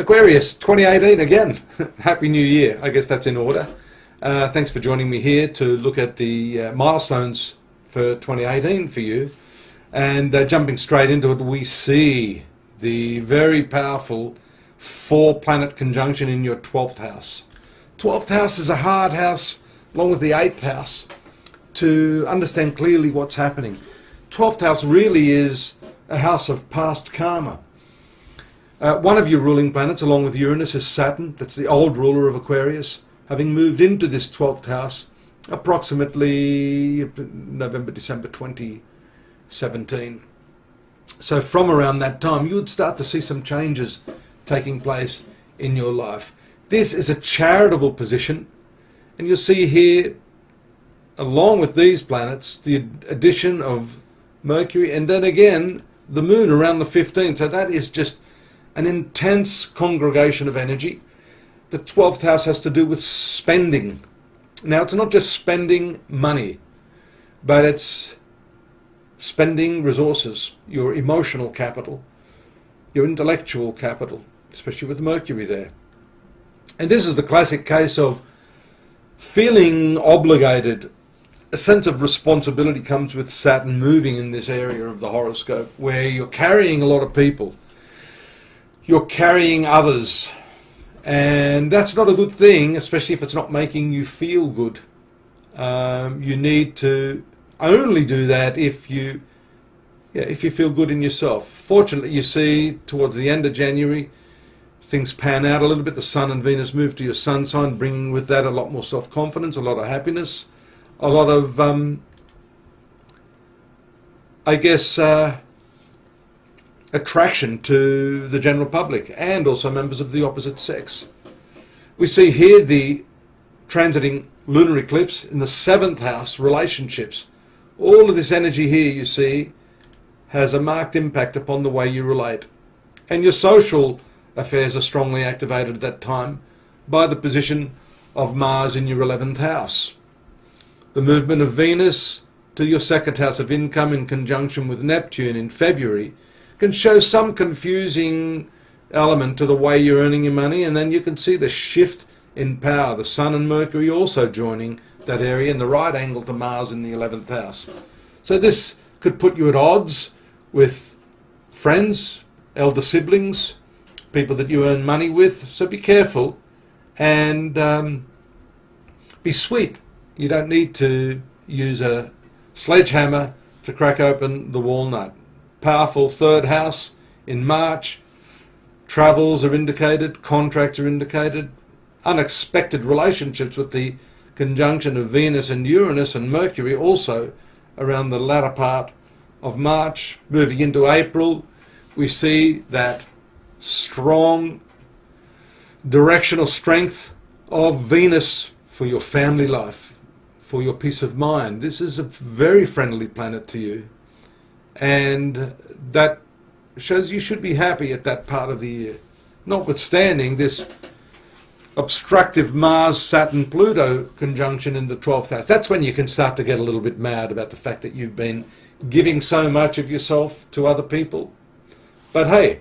Aquarius 2018 again. Happy New Year. I guess that's in order. Thanks for joining me here to look at the milestones for 2018 for you. And jumping straight into it, we see the very powerful 4-planet conjunction in your 12th house. 12th house is a hard house, along with the 8th house, to understand clearly what's happening. 12th house really is a house of past karma. One of your ruling planets, along with Uranus, is Saturn. That's the old ruler of Aquarius, having moved into this 12th house approximately November, December 2017. So from around that time, you would start to see some changes taking place in your life. This is a charitable position, and you'll see here, along with these planets, the addition of Mercury, and then again the Moon around the 15th. So that is just an intense congregation of energy. The 12th house has to do with spending. Now, it's not just spending money, but it's spending resources, your emotional capital, your intellectual capital, especially with Mercury there. And this is the classic case of feeling obligated. A sense of responsibility comes with Saturn moving in this area of the horoscope, where you're carrying a lot of people. You're carrying others, and that's not a good thing, especially if it's not making you feel good. You need to only do that if you feel good in yourself. Fortunately, you see towards the end of January, things pan out a little bit. The Sun and Venus move to your Sun sign, bringing with that a lot more self-confidence, a lot of happiness, a lot of, attraction to the general public and also members of the opposite sex. We see here the transiting lunar eclipse in the 7th house, relationships. All of this energy here, you see, has a marked impact upon the way you relate. And your social affairs are strongly activated at that time by the position of Mars in your 11th house. The movement of Venus to your 2nd house of income in conjunction with Neptune in February can show some confusing element to the way you're earning your money, and then you can see the shift in power, the Sun and Mercury also joining that area in the right angle to Mars in the 11th house. So this could put you at odds with friends, elder siblings, people that you earn money with, so be careful and be sweet. You don't need to use a sledgehammer to crack open the walnut. Powerful 3rd house in March. Travels are indicated, contracts are indicated, unexpected relationships with the conjunction of Venus and Uranus and Mercury also around the latter part of March. Moving into April, we see that strong directional strength of Venus for your family life, for your peace of mind. This is a very friendly planet to you, and that shows you should be happy at that part of the year, notwithstanding this obstructive Mars-Saturn-Pluto conjunction in the 12th house. That's when you can start to get a little bit mad about the fact that you've been giving so much of yourself to other people. But hey,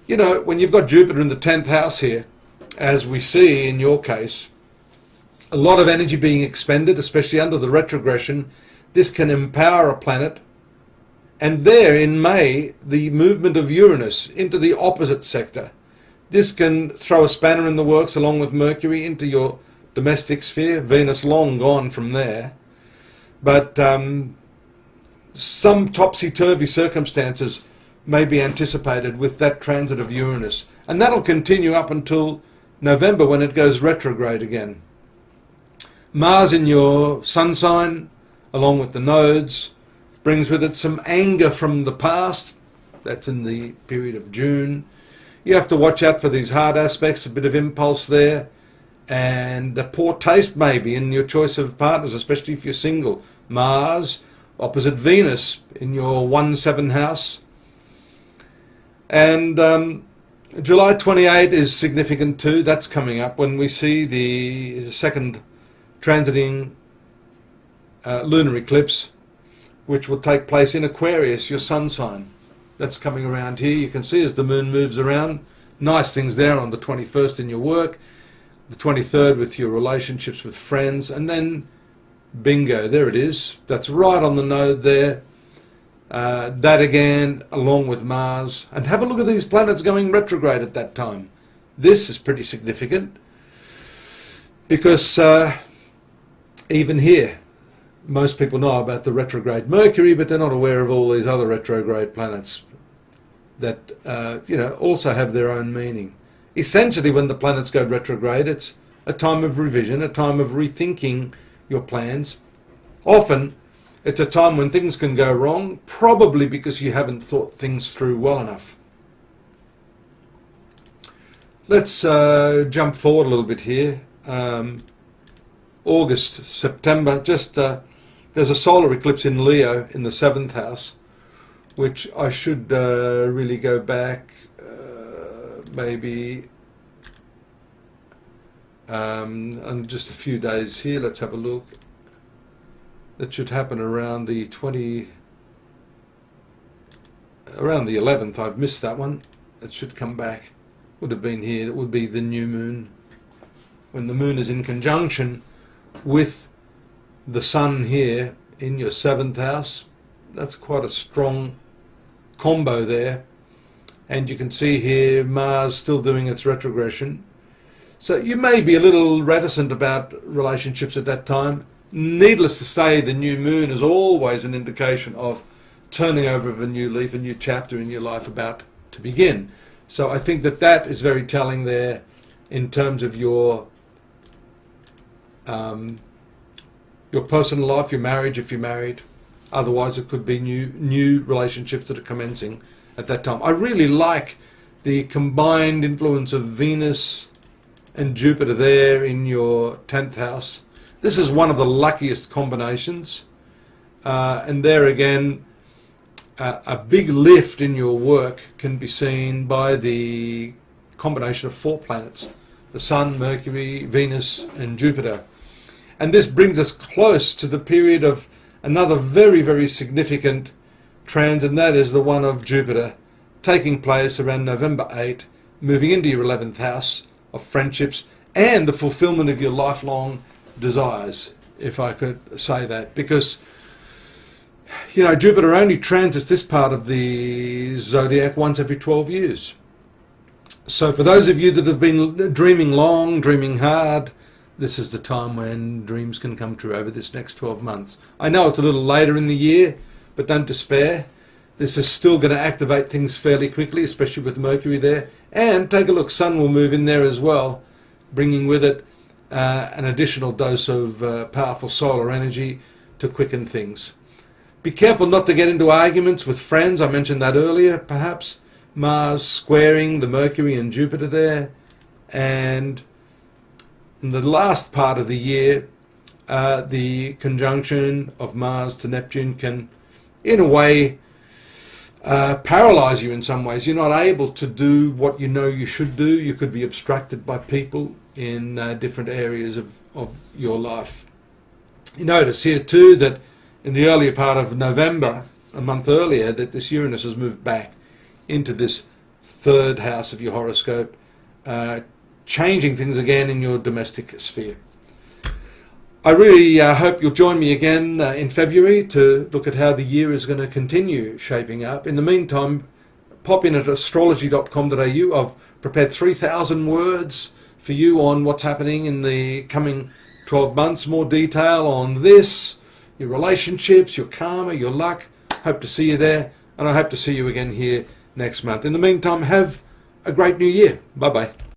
you know, when you've got Jupiter in the 10th house here, as we see in your case, a lot of energy being expended, especially under the retrogression. This can empower a planet. And there in May, the movement of Uranus into the opposite sector. This can throw a spanner in the works along with Mercury into your domestic sphere. Venus long gone from there. But some topsy-turvy circumstances may be anticipated with that transit of Uranus. And that'll continue up until November when it goes retrograde again. Mars in your Sun sign, along with the nodes, brings with it some anger from the past. That's in the period of June. You have to watch out for these hard aspects, a bit of impulse there, and a poor taste maybe in your choice of partners, especially if you're single. Mars opposite Venus in your 1-7 house. And July 28 is significant too. That's coming up when we see the second transiting lunar eclipse, which will take place in Aquarius, your sun sign. That's coming around here. You can see as the moon moves around nice things there on the 21st in your work, the 23rd with your relationships with friends, and then bingo, there it is. That's right on the node there. That again, along with Mars. And have a look at these planets going retrograde at that time. This is pretty significant because even here, most people know about the retrograde Mercury, but they're not aware of all these other retrograde planets that also have their own meaning. Essentially, when the planets go retrograde, it's a time of revision, a time of rethinking your plans. Often, it's a time when things can go wrong, probably because you haven't thought things through well enough. Let's jump forward a little bit here. August, September, there's a solar eclipse in Leo in the 7th house, which I should really go back maybe and just a few days here. Let's have a look. That should happen around the 11th. I've missed that one. It should come back. Would have been here. It would be the new moon. When the moon is in conjunction with the sun here in your 7th house, that's quite a strong combo there. And you can see here Mars still doing its retrogression. So you may be a little reticent about relationships at that time. Needless to say, the new moon is always an indication of turning over of a new leaf, a new chapter in your life about to begin. So I think that is very telling there in terms of your personal life, your marriage if you're married. Otherwise it could be new relationships that are commencing at that time. I really like the combined influence of Venus and Jupiter there in your 10th house. This is one of the luckiest combinations. And there again, a big lift in your work can be seen by the combination of 4 planets: the Sun, Mercury, Venus and Jupiter. And this brings us close to the period of another very, very significant transit, and that is the one of Jupiter taking place around November 8, moving into your 11th house of friendships and the fulfillment of your lifelong desires, if I could say that, because Jupiter only transits this part of the zodiac once every 12 years. So for those of you that have been dreaming long, dreaming hard, this is the time when dreams can come true over this next 12 months. I know it's a little later in the year, but don't despair. This is still going to activate things fairly quickly, especially with Mercury there. And take a look, Sun will move in there as well, bringing with it an additional dose of powerful solar energy to quicken things. Be careful not to get into arguments with friends. I mentioned that earlier, perhaps. Mars squaring the Mercury and Jupiter there. And in the last part of the year, the conjunction of Mars to Neptune can, in a way, paralyze you in some ways. You're not able to do what you know you should do. You could be obstructed by people in different areas of your life. You notice here too that in the earlier part of November, a month earlier, that this Uranus has moved back into this 3rd house of your horoscope, changing things again in your domestic sphere. I really hope you'll join me again in February to look at how the year is going to continue shaping up. In the meantime, pop in at astrology.com.au. I've prepared 3,000 words for you on what's happening in the coming 12 months. More detail on this, your relationships, your karma, your luck. Hope to see you there, and I hope to see you again here next month. In the meantime, have a great new year. Bye-bye.